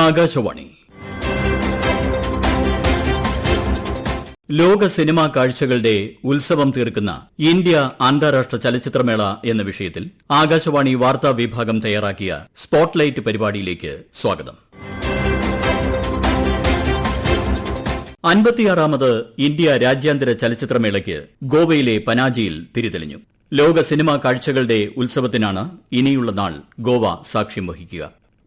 ആകാശവാണി ലോക സിനിമാ കാഴ്ചകളുടെ ഉത്സവം തീർക്കുന്ന ഇന്ത്യ അന്താരാഷ്ട്ര ചലച്ചിത്രമേള എന്ന വിഷയത്തിൽ ആകാശവാണി വാർത്താ വിഭാഗം തയ്യാറാക്കിയ സ്പോട്ട്ലൈറ്റ് പരിപാടിയിലേക്ക് സ്വാഗതം. 56ാമത് ഇന്ത്യ രാജ്യാന്തര ചലച്ചിത്രമേളയ്ക്ക് ഗോവയിലെ പനാജിയിൽ തിരിതെളിഞ്ഞു. ലോക സിനിമാ കാഴ്ചകളുടെ ഉത്സവത്തിനാണ് ഇനിയുള്ള നാൾ ഗോവ സാക്ഷ്യം വഹിക്കുക.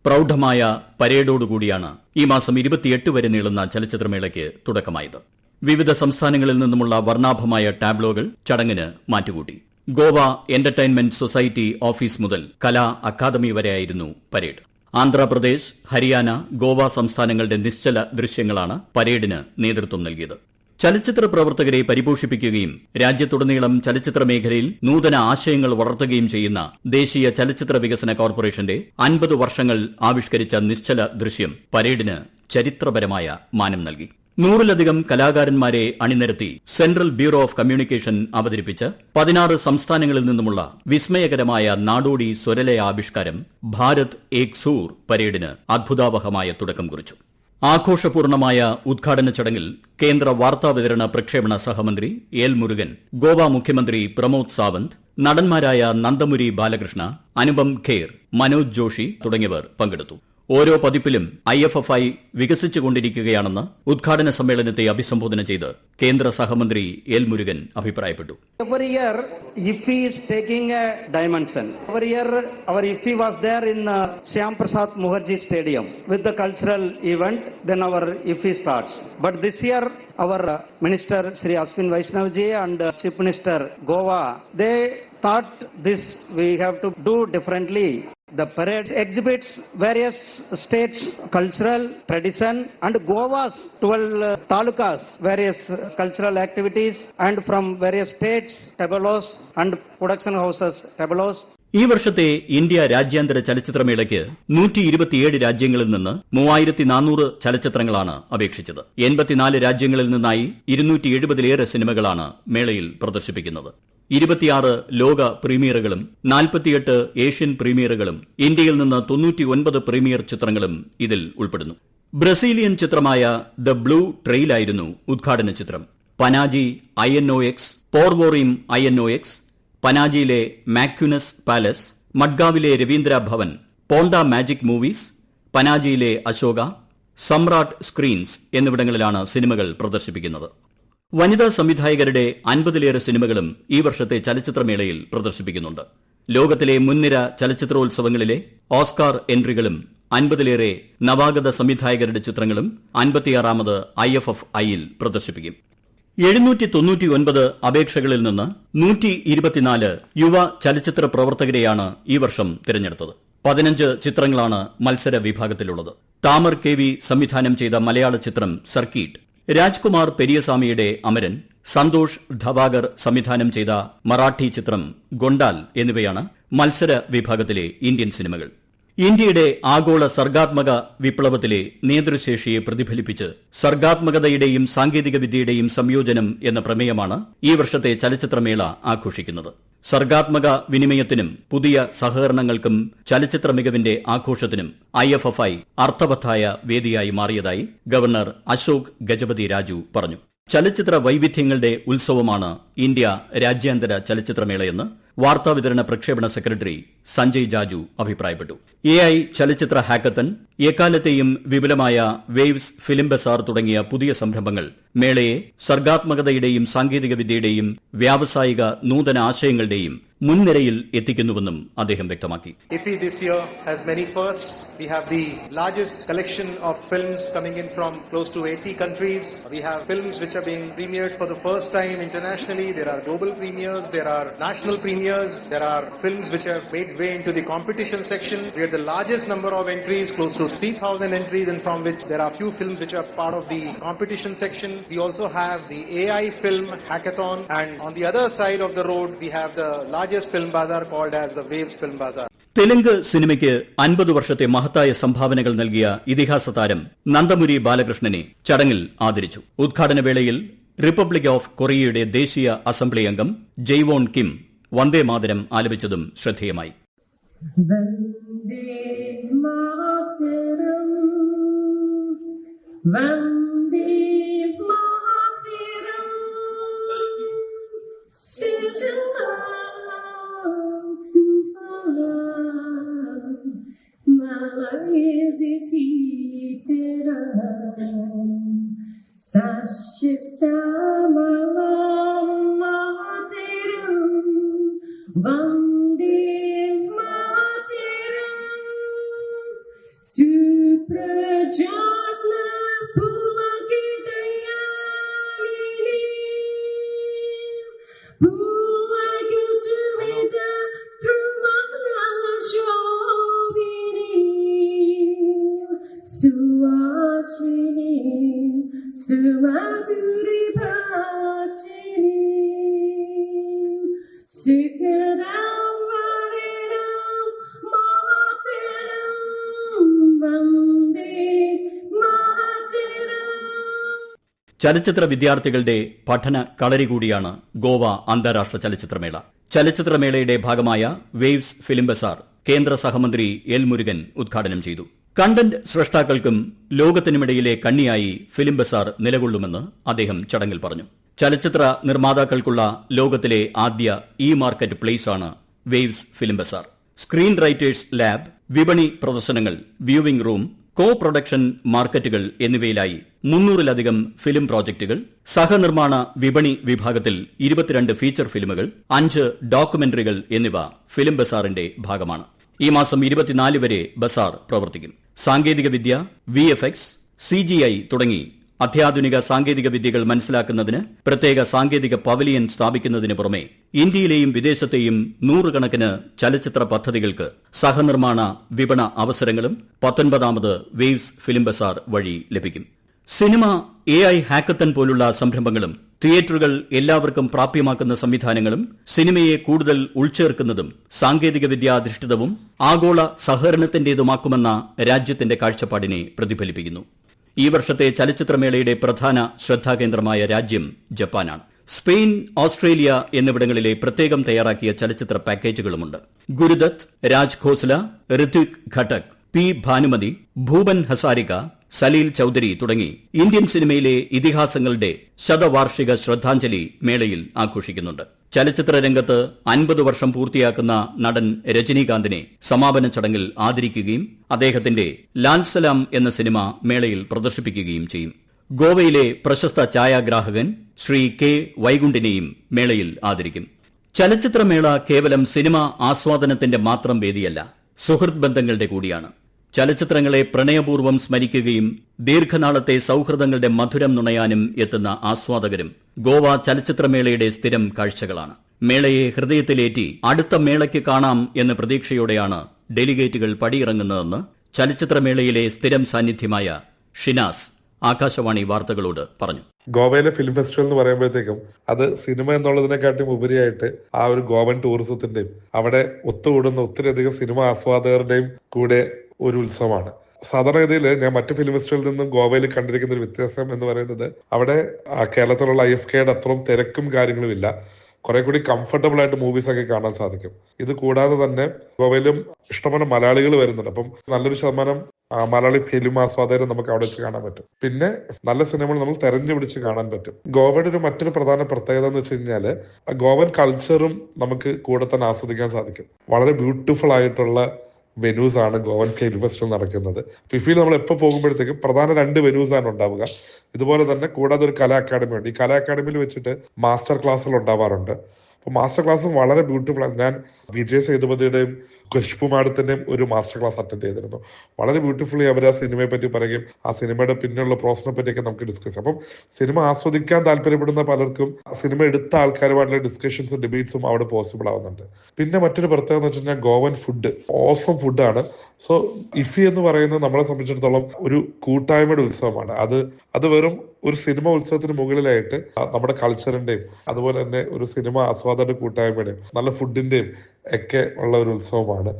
പ്രൌഢമായ പരേഡോടുകൂടിയാണ് ഈ മാസം 28 വരെ നീളുന്ന ചലച്ചിത്രമേളയ്ക്ക് തുടക്കമായത്. വിവിധ സംസ്ഥാനങ്ങളിൽ നിന്നുമുള്ള വർണ്ണാഭമായ ടാബ്ലോകൾ ചടങ്ങിന് മാറ്റുകൂട്ടി. ഗോവ എന്റർടൈൻമെന്റ് സൊസൈറ്റി ഓഫീസ് മുതൽ കലാ അക്കാദമി വരെയായിരുന്നു പരേഡ്. ആന്ധ്രാപ്രദേശ്, ഹരിയാന, ഗോവ സംസ്ഥാനങ്ങളുടെ നിശ്ചല ദൃശ്യങ്ങളാണ് പരേഡിന് നേതൃത്വം നൽകിയത്. ചലച്ചിത്ര പ്രവർത്തകരെ പരിപോഷിപ്പിക്കുകയും രാജ്യത്തുടനീളം ചലച്ചിത്ര മേഖലയിൽ നൂതന ആശയങ്ങൾ വളർത്തുകയും ചെയ്യുന്ന ദേശീയ ചലച്ചിത്ര വികസന കോർപ്പറേഷന്റെ 50 വർഷങ്ങൾ ആവിഷ്കരിച്ച നിശ്ചല ദൃശ്യം പരേഡിന് ചരിത്രപരമായ മാനം നൽകി. 100-ലധികം കലാകാരന്മാരെ അണിനിരത്തി സെൻട്രൽ ബ്യൂറോ ഓഫ് കമ്മ്യൂണിക്കേഷൻ അവതരിപ്പിച്ച 16 സംസ്ഥാനങ്ങളിൽ നിന്നുമുള്ള വിസ്മയകരമായ നാടോടി സ്വരലയാവിഷ്കാരം ഭാരത് ഏക് സൂർ പരേഡിന് അത്ഭുതാവഹമായ തുടക്കം കുറിച്ചു. ആഘോഷപൂർണമായ ഉദ്ഘാടന ചടങ്ങിൽ കേന്ദ്ര വാർത്താവിതരണ പ്രക്ഷേപണ സഹമന്ത്രി എൽ മുരുകൻ, ഗോവ മുഖ്യമന്ത്രി പ്രമോദ് സാവന്ത്, നടന്മാരായ നന്ദമുരി ബാലകൃഷ്ണ, അനുപം ഖേർ, മനോജ് ജോഷി തുടങ്ങിയവർ പങ്കെടുത്തു. ഓരോ പതിപ്പിലും IFFI വികസിച്ചുകൊണ്ടിരിക്കുകയാണെന്ന് ഉദ്ഘാടന സമ്മേളനത്തെ അഭിസംബോധന ചെയ്ത് കേന്ദ്ര സഹമന്ത്രി എൽ മുരുകൻ അഭിപ്രായപ്പെട്ടു. Every year, IFFI is taking a dimension. Every year, our IFFI was there in Shyam Prasad Mukherjee Stadium with the cultural event. Then our IFFI starts. But this year, our Minister Sri Ashwin Vaishnavji and Chief Minister Goa, they thought this we have to do differently. The parade exhibits various states' cultural tradition and Goa's 12 talukas, various cultural activities, and from various states, tabalos and production houses, tabalos. ഈ വർഷത്തെ India രാജ്യാന്തര ചലച്ചിത്രമേളയ്ക്ക് 127 രാജ്യങ്ങളിൽ നിന്ന് 3400 ചലച്ചിത്രങ്ങളാണ് അപേക്ഷിച്ചത്. 84 രാജ്യങ്ങളിൽ നിന്നായി 270-ലേറെ സിനിമകളാണ് മേളയിൽ പ്രദർശിപ്പിക്കുന്നത്. 26 ലോക പ്രീമിയറുകളും 48 ഏഷ്യൻ പ്രീമിയറുകളും ഇന്ത്യയിൽ നിന്ന് 99 പ്രീമിയർ ചിത്രങ്ങളും ഇതിൽ ഉൾപ്പെടുന്നു. ബ്രസീലിയൻ ചിത്രമായ ദ ബ്ലൂ ട്രെയിലായിരുന്നു ഉദ്ഘാടന ചിത്രം. പനാജി INOX, പോർവോറിം INOX, പനാജിയിലെ മാക്യുനസ് പാലസ്, മഡ്ഗാവിലെ രവീന്ദ്ര ഭവൻ, പോണ്ട മാജിക് മൂവീസ്, പനാജിയിലെ അശോക, സമ്രാട്ട് സ്ക്രീൻസ് എന്നിവിടങ്ങളിലാണ് സിനിമകൾ പ്രദർശിപ്പിക്കുന്നത്. വനിതാ സംവിധായകരുടെ 50-ലേറെ സിനിമകളും ഈ വർഷത്തെ ചലച്ചിത്രമേളയിൽ പ്രദർശിപ്പിക്കുന്നുണ്ട്. ലോകത്തിലെ മുൻനിര ചലച്ചിത്രോത്സവങ്ങളിലെ ഓസ്കാർ എൻട്രികളും 50-ലേറെ നവാഗത സംവിധായകരുടെ ചിത്രങ്ങളും 56ാമത് IFFI-ൽ പ്രദർശിപ്പിക്കും. 799 അപേക്ഷകളിൽ നിന്ന് 124 യുവ ചലച്ചിത്ര പ്രവർത്തകരെയാണ് ഈ വർഷം തിരഞ്ഞെടുത്തത്. 15 ചിത്രങ്ങളാണ് മത്സര വിഭാഗത്തിലുള്ളത്. താമർ KV സംവിധാനം ചെയ്ത മലയാള ചിത്രം സർക്കീട്ട്, രാജ്കുമാർ പെരിയസ്വാമിയുടെ അമരൻ, സന്തോഷ് ധവാഗർ സംവിധാനം ചെയ്ത മറാഠി ചിത്രം ഗൊണ്ടാൽ എന്നിവയാണ് മത്സര വിഭാഗത്തിലെ ഇന്ത്യൻ സിനിമകൾ. ഇന്ത്യയുടെ ആഗോള സർഗാത്മക വിപ്ലവത്തിലെ നേതൃശേഷിയെ പ്രതിഫലിപ്പിച്ച് സർഗാത്മകതയുടെയും സാങ്കേതികവിദ്യയുടെയും സംയോജനം എന്ന പ്രമേയമാണ് ഈ വർഷത്തെ ചലച്ചിത്രമേള ആഘോഷിക്കുന്നത്. സർഗാത്മക വിനിമയത്തിനും പുതിയ സഹകരണങ്ങൾക്കും ചലച്ചിത്ര മികവിന്റെ ആഘോഷത്തിനും IFFI അർത്ഥവത്തായ വേദിയായി മാറിയതായി ഗവർണർ അശോക് ഗജപതി രാജു പറഞ്ഞു. ചലച്ചിത്ര വൈവിധ്യങ്ങളുടെ ഉത്സവമാണ് ഇന്ത്യ രാജ്യാന്തര ചലച്ചിത്രമേളയെന്ന് വാർത്താവിതരണ പ്രക്ഷേപണ സെക്രട്ടറി സഞ്ജയ് ജാജു അഭിപ്രായപ്പെട്ടു. AI ചലച്ചിത്ര ഹാക്കത്തൺ, എക്കാലത്തെയും വിപുലമായ വേവ്സ് ഫിലിം ബസാർ തുടങ്ങിയ പുതിയ സംരംഭങ്ങൾ മേളയെ സർഗാത്മകതയുടെയും സാങ്കേതികവിദ്യയുടെയും വ്യാവസായിക നൂതന ആശയങ്ങളുടെയും മുൻനിരയിൽ എത്തിക്കുന്നുവെന്നും അദ്ദേഹം വ്യക്തമാക്കി. IFFI this year has many firsts. We have the largest collection of films coming in from close to 80 countries. We have films which are being premiered for the first time internationally. There are global premieres, there are national premieres, there are films which have made way into the competition section. We have the largest number of entries, close to 3,000 entries, and from which there are few films which are part of the competition section. We also have the AI film hackathon, and on the other side of the road we have the largest film bazaar called as the Waves Film Bazaar. Telugu സിനിമയ്ക്ക് 50 വർഷത്തെ മഹത്തായ സംഭാവനകൾ നൽകിയ ഇതിഹാസ താരം നന്ദമുരി ബാലകൃഷ്ണനെ ചടങ്ങിൽ ആദരിച്ചു. ഉദ്ഘാടന വേളയിൽ റിപ്പബ്ലിക് ഓഫ് കൊറിയയുടെ ദേശീയ അസംബ്ലി അംഗം ജയ്വോൺ കിം വന്ദേ മാതരം ആലപിച്ചതും ശ്രദ്ധേയമായി. Vande Mataram Vande Mataram, Sujalam Sufalam, Malaysia Sitaram, Sashistamalam Mataram, Vande Mataram, Suprajasna Pulakitayamini, Pulagusumita Trumanashobini, Suashini, Sumaduribashini, Sukadam Valedam Mataram, Vande Mataram. ചലച്ചിത്ര വിദ്യാർത്ഥികളുടെ പഠന കളരി കൂടിയാണ് ഗോവ അന്താരാഷ്ട്ര ചലച്ചിത്രമേള. ചലച്ചിത്രമേളയുടെ ഭാഗമായ വേവ്സ് ഫിലിം ബസാർ കേന്ദ്ര സഹമന്ത്രി എൽ മുരുകൻ ഉദ്ഘാടനം ചെയ്തു. കണ്ടന്റ് സൃഷ്ടാക്കൾക്കും ലോകത്തിനുമിടയിലെ കണ്ണിയായി ഫിലിം ബസാർ നിലകൊള്ളുമെന്ന് അദ്ദേഹം ചടങ്ങിൽ പറഞ്ഞു. ചലച്ചിത്ര നിർമ്മാതാക്കൾക്കുള്ള ലോകത്തിലെ ആദ്യ ഇ മാർക്കറ്റ് പ്ലേസാണ് waves film bazaar. Screen writers lab, വിപണി പ്രദർശനങ്ങൾ, വ്യൂവിംഗ് റൂം, കോ പ്രൊഡക്ഷൻ മാർക്കറ്റുകൾ എന്നിവയിലായി 300-ലധികം ഫിലിം പ്രോജക്ടുകൾ, സഹനിർമ്മാണ വിപണി വിഭാഗത്തിൽ 22 ഫീച്ചർ ഫിലിമുകൾ, 5 ഡോക്യുമെന്ററികൾ എന്നിവ ഫിലിം ബസാറിന്റെ ഭാഗമാണ്. ഈ മാസം 24 വരെ ബസാർ പ്രവർത്തിക്കും. സാങ്കേതികവിദ്യ, VFX, CGI തുടങ്ങി അത്യാധുനിക സാങ്കേതിക വിദ്യകൾ മനസ്സിലാക്കുന്നതിന് പ്രത്യേക സാങ്കേതിക പവലിയൻ സ്ഥാപിക്കുന്നതിന് പുറമെ ഇന്ത്യയിലെയും വിദേശത്തെയും 100 കണക്കിന് ചലച്ചിത്ര പദ്ധതികൾക്ക് സഹനിർമ്മാണ വിപണ അവസരങ്ങളും 19ാമത് വേവ്സ് ഫിലിം ബസാർ വഴി ലഭിക്കും. സിനിമ, AI ഹാക്കത്തൺ പോലുള്ള സംരംഭങ്ങളും തിയേറ്ററുകൾ എല്ലാവർക്കും പ്രാപ്യമാക്കുന്ന സംവിധാനങ്ങളും സിനിമയെ കൂടുതൽ ഉൾച്ചേർക്കുന്നതും സാങ്കേതികവിദ്യാധിഷ്ഠിതവും ആഗോള സഹകരണത്തിന്റേതുമാക്കുമെന്ന രാജ്യത്തിന്റെ കാഴ്ചപ്പാടിനെ പ്രതിഫലിപ്പിക്കുന്നു. ഈ വർഷത്തെ ചലച്ചിത്രമേളയുടെ പ്രധാന ശ്രദ്ധാകേന്ദ്രമായ രാജ്യം ജപ്പാനാണ്. സ്പെയിൻ, ഓസ്ട്രേലിയ എന്നിവിടങ്ങളിലെ പ്രത്യേകം തയ്യാറാക്കിയ ചലച്ചിത്ര പാക്കേജുകളുമുണ്ട്. ഗുരുദത്ത്, രാജ് ഖോസ്ല, ഋത്വിക് ഘട്ടക്, P. ഭാനുമതി, ഭൂപൻ ഹസാരിക, സലീൽ ചൌധരി തുടങ്ങി ഇന്ത്യൻ സിനിമയിലെ ഇതിഹാസങ്ങളുടെ ശതവാർഷിക ശ്രദ്ധാഞ്ജലി മേളയിൽ ആഘോഷിക്കുന്നുണ്ട്. ചലച്ചിത്ര രംഗത്ത് 50 വർഷം പൂർത്തിയാക്കുന്ന നടൻ രജനീകാന്തിനെ സമാപന ചടങ്ങിൽ ആദരിക്കുകയും അദ്ദേഹത്തിന്റെ ലാൽ സലാം എന്ന സിനിമ മേളയിൽ പ്രദർശിപ്പിക്കുകയും ചെയ്യും. ഗോവയിലെ പ്രശസ്ത ഛായാഗ്രാഹകൻ ശ്രീ K. വൈകുണ്ഠിനെയും മേളയിൽ ആദരിക്കും. ചലച്ചിത്രമേള കേവലം സിനിമ ആസ്വാദനത്തിന്റെ മാത്രം വേദിയല്ല, സുഹൃത്ത് ബന്ധങ്ങളുടെ കൂടിയാണ്. ചലച്ചിത്രങ്ങളെ പ്രണയപൂർവ്വം സ്മരിക്കുകയും ദീർഘനാളത്തെ സൌഹൃദങ്ങളുടെ മധുരം നുണയാനും എത്തുന്ന ആസ്വാദകരും ഗോവ ചലച്ചിത്രമേളയുടെ സ്ഥിരം കാഴ്ചകളാണ്. മേളയെ ഹൃദയത്തിലേറ്റി അടുത്ത മേളയ്ക്ക് കാണാം എന്ന പ്രതീക്ഷയോടെയാണ് ഡെലിഗേറ്റുകൾ പടിയിറങ്ങുന്നതെന്ന് ചലച്ചിത്രമേളയിലെ സ്ഥിരം സാന്നിധ്യമായ ഷിനാസ് ആകാശവാണി വാർത്തകളോട് പറഞ്ഞു. ഗോവയിലെ ഫിലിം ഫെസ്റ്റിവൽ എന്ന് പറയുമ്പോഴത്തേക്കും അത് സിനിമ എന്നുള്ളതിനെക്കാട്ടും ഉപരിയായിട്ട് ആ ഒരു ഗോവൻ ടൂറിസത്തിന്റെയും അവിടെ ഒത്തുകൂടുന്ന ഒത്തിരിയധികം സിനിമ ആസ്വാദകരുടെയും കൂടെ ഒരു ഉത്സവമാണ്. സാധാരണഗതിയിൽ ഞാൻ മറ്റു ഫിലിം ഫെസ്റ്റിവലിൽ നിന്നും ഗോവയിൽ കണ്ടിരിക്കുന്ന ഒരു വ്യത്യാസം എന്ന് പറയുന്നത് അവിടെ കേരളത്തിലുള്ള IFKയുടെ അത്രയും തിരക്കും കാര്യങ്ങളും ഇല്ല. കുറെ കൂടി കംഫർട്ടബിൾ ആയിട്ട് മൂവീസ് ഒക്കെ കാണാൻ സാധിക്കും. ഇത് കൂടാതെ തന്നെ ഗോവയിലും ഇഷ്ടംപോലെ മലയാളികൾ വരുന്നുണ്ട്. അപ്പം നല്ലൊരു ശതമാനം മലയാളി ഫിലിം ആസ്വാദകരെ നമുക്ക് അവിടെ വെച്ച് കാണാൻ പറ്റും. പിന്നെ നല്ല സിനിമകൾ നമ്മൾ തെരഞ്ഞു പിടിച്ച് കാണാൻ പറ്റും. ഗോവയുടെ മറ്റൊരു പ്രധാന പ്രത്യേകത എന്ന് വെച്ച് കഴിഞ്ഞാല് ഗോവൻ കൾച്ചറും നമുക്ക് കൂടെ തന്നെ ആസ്വദിക്കാൻ സാധിക്കും. വളരെ ബ്യൂട്ടിഫുൾ ആയിട്ടുള്ള വെന്യൂസ് ആണ് ഗോവൻ ഫിലിം ഫെസ്റ്റിവൽ നടക്കുന്നത്. ഫിഫിയിൽ നമ്മൾ എപ്പോൾ പോകുമ്പോഴത്തേക്കും പ്രധാന 2 വെന്യൂസ് ആണ് ഉണ്ടാവുക. ഇതുപോലെ തന്നെ കൂടാതെ ഒരു കലാ അക്കാദമി ഉണ്ട്. ഈ കലാ അക്കാദമിയിൽ വെച്ചിട്ട് മാസ്റ്റർ ക്ലാസ്സുകൾ ഉണ്ടാവാറുണ്ട്. അപ്പോൾ മാസ്റ്റർ ക്ലാസ്സും വളരെ ബ്യൂട്ടിഫുൾ ആണ്. ഞാൻ വിജയ് സേതുപതിയുടെയും ഖുഷ്ബു മാഡത്തിന്റെയും ഒരു മാസ്റ്റർ ക്ലാസ് അറ്റൻഡ് ചെയ്തിരുന്നു. വളരെ ബ്യൂട്ടിഫുള്ളി അവർ ആ സിനിമയെ പറ്റി പറയുകയും ആ സിനിമയുടെ പിന്നിലുള്ള പ്രോസസിനെ പറ്റിയൊക്കെ നമുക്ക് ഡിസ്കസ് ചെയ്യാം. അപ്പം സിനിമ ആസ്വദിക്കാൻ താല്പര്യപ്പെടുന്ന പലർക്കും സിനിമ എടുത്ത ആൾക്കാരുമായിട്ടുള്ള ഡിസ്കഷൻസും ഡിബേറ്റ്സും അവിടെ പോസിബിൾ ആവുന്നുണ്ട്. പിന്നെ മറ്റൊരു പ്രത്യേകത എന്ന് വെച്ച് കഴിഞ്ഞാൽ ഗോവൻ ഫുഡ് ഓസം ഫുഡാണ്. സോ ഇഫി എന്ന് പറയുന്നത് നമ്മളെ സംബന്ധിച്ചിടത്തോളം ഒരു കൂട്ടായ്മയുടെ ഉത്സവമാണ്. അത് വെറും ഒരു സിനിമ ഉത്സവത്തിന് മുകളിലായിട്ട് നമ്മുടെ കൾച്ചറിന്റെയും അതുപോലെ തന്നെ ഒരു സിനിമ ആസ്വാദക കൂട്ടായ്മയുടെയും നല്ല ഫുഡിന്റെയും ഒക്കെ ഉള്ള ഒരു ഉത്സവമാണ്.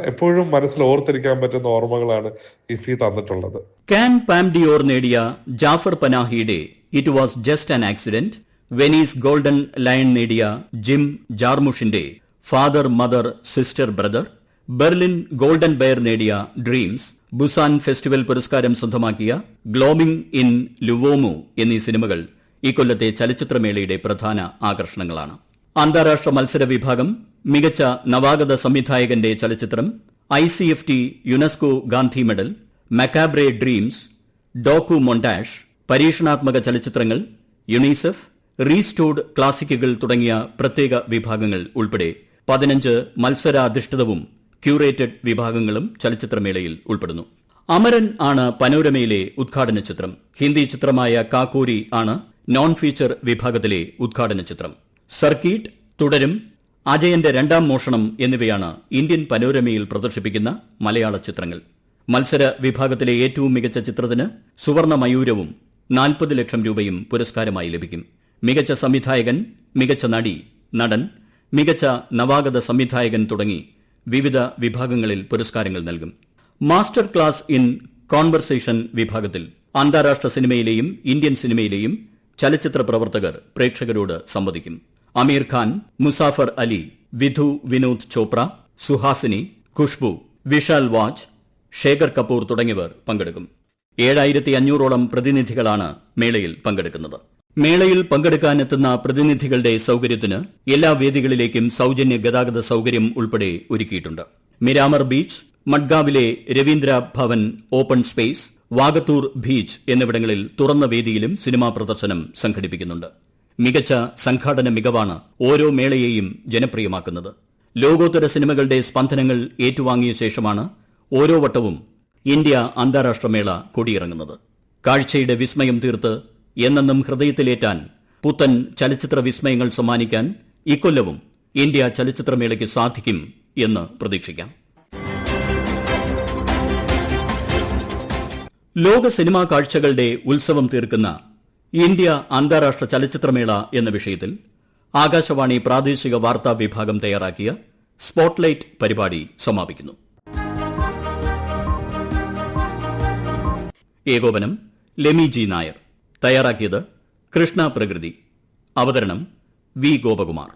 എപ്പോഴും മനസ്സിൽ ഓർത്തിരിക്കാൻ പറ്റുന്ന ഓർമ്മകളാണ് ഇഫി തന്നിട്ടുള്ളത്. കാൻ പാംഡിയോർ നേടിയ ജാഫർ പനാഹിയുടെ It Was Just an Accident, Venice Golden Lion നേടിയ ജിം ജാർമുഷിന്റെ Father Mother Sister Brother, Berlin Golden Bear നേടിയ ഡ്രീംസ്, ബുസാൻ ഫെസ്റ്റിവൽ പുരസ്കാരം സ്വന്തമാക്കിയ ഗ്ലോമിംഗ് ഇൻ ലുവോമു എന്നീ സിനിമകൾ ഇക്കൊല്ലത്തെ ചലച്ചിത്രമേളയുടെ പ്രധാന ആകർഷണങ്ങളാണ്. അന്താരാഷ്ട്ര മത്സര വിഭാഗം മികച്ച നവാഗത സംവിധായകന്റെ ചലച്ചിത്രം, ICFT UNESCO Gandhi medal, Macabre Dreams, docu montage, പരീക്ഷണാത്മക ചലച്ചിത്രങ്ങൾ, യുണിസെഫ്, റീസ്റ്റോർഡ് ക്ലാസിക്കുകൾ തുടങ്ങിയ പ്രത്യേക വിഭാഗങ്ങൾ ഉൾപ്പെടെ 15 മത്സരാധിഷ്ഠിതവും ക്യൂറേറ്റഡ് വിഭാഗങ്ങളും ചലച്ചിത്രമേളയിൽ ഉൾപ്പെടുന്നു. അമരൻ ആണ് പനോരമയിലെ ഉദ്ഘാടന ചിത്രം. ഹിന്ദി ചിത്രമായ കാക്കോരി ആണ് നോൺ ഫീച്ചർ വിഭാഗത്തിലെ ഉദ്ഘാടന ചിത്രം. സർക്കീട്ട്, തുടരും, അജയന്റെ രണ്ടാം മോഷണം എന്നിവയാണ് ഇന്ത്യൻ പനോരമയിൽ പ്രദർശിപ്പിക്കുന്ന മലയാള ചിത്രങ്ങൾ. മത്സര വിഭാഗത്തിലെ ഏറ്റവും മികച്ച ചിത്രത്തിന് സുവർണ മയൂരവും 40 ലക്ഷം രൂപയും പുരസ്കാരമായി ലഭിക്കും. മികച്ച സംവിധായകൻ, മികച്ച നടി, നടൻ, മികച്ച നവാഗത സംവിധായകൻ തുടങ്ങി വിവിധ വിഭാഗങ്ങളിൽ പുരസ്കാരങ്ങൾ നൽകും. മാസ്റ്റർ ക്ലാസ് ഇൻ കോൺവെർസേഷൻ വിഭാഗത്തിൽ അന്താരാഷ്ട്ര സിനിമയിലെയും ഇന്ത്യൻ സിനിമയിലെയും ചലച്ചിത്ര പ്രവർത്തകർ പ്രേക്ഷകരോട് സംവദിക്കും. അമീർ ഖാൻ, മുസാഫർ അലി, വിധു വിനോദ് ചോപ്ര, സുഹാസിനി, ഖുഷ്ബു, വിശാൽ വാജ്, ശേഖർ കപൂർ തുടങ്ങിയവർ പങ്കെടുക്കും. 7500ഓളം പ്രതിനിധികളാണ് മേളയിൽ പങ്കെടുക്കുന്നത്. മേളയിൽ പങ്കെടുക്കാനെത്തുന്ന പ്രതിനിധികളുടെ സൌകര്യത്തിന് എല്ലാ വേദികളിലേക്കും സൌജന്യ ഗതാഗത സൌകര്യം ഉൾപ്പെടെ ഒരുക്കിയിട്ടുണ്ട്. മിരാമർ ബീച്ച്, മഡ്ഗാവിലെ Ravindra Bhavan open space, Vagator beach എന്നിവിടങ്ങളിൽ തുറന്ന വേദിയിലും സിനിമാ പ്രദർശനം സംഘടിപ്പിക്കുന്നുണ്ട്. മികച്ച സംഘാടന മികവാണ് ഓരോ മേളയെയും ജനപ്രിയമാക്കുന്നത്. ലോകോത്തര സിനിമകളുടെ സ്പന്ദനങ്ങൾ ഏറ്റുവാങ്ങിയ ശേഷമാണ് ഓരോ വട്ടവും ഇന്ത്യ അന്താരാഷ്ട്ര മേള കൊടിയിറങ്ങുന്നത്. കാഴ്ചയുടെ വിസ്മയം തീർത്ത് എന്നെന്നും ഹൃദയത്തിലേറ്റാൻ പുത്തൻ ചലച്ചിത്ര വിസ്മയങ്ങൾ സമ്മാനിക്കാൻ ഇക്കൊല്ലവും ഇന്ത്യ ചലച്ചിത്രമേളയ്ക്ക് സാധിക്കും എന്ന് പ്രതീക്ഷിക്കാം. ലോക സിനിമാ കാഴ്ചകളുടെ ഉത്സവം തീർക്കുന്ന ഇന്ത്യ അന്താരാഷ്ട്ര ചലച്ചിത്രമേള എന്ന വിഷയത്തിൽ ആകാശവാണി പ്രാദേശിക വാർത്താ വിഭാഗം തയ്യാറാക്കിയ സ്പോട്ട്ലൈറ്റ് പരിപാടി സമാപിക്കുന്നു. ഏകോപനം ലെമി ജി നായർ. തയ്യാറാക്കിയത് കൃഷ്ണ പ്രകൃതി. അവതരണം വി ഗോപകുമാർ.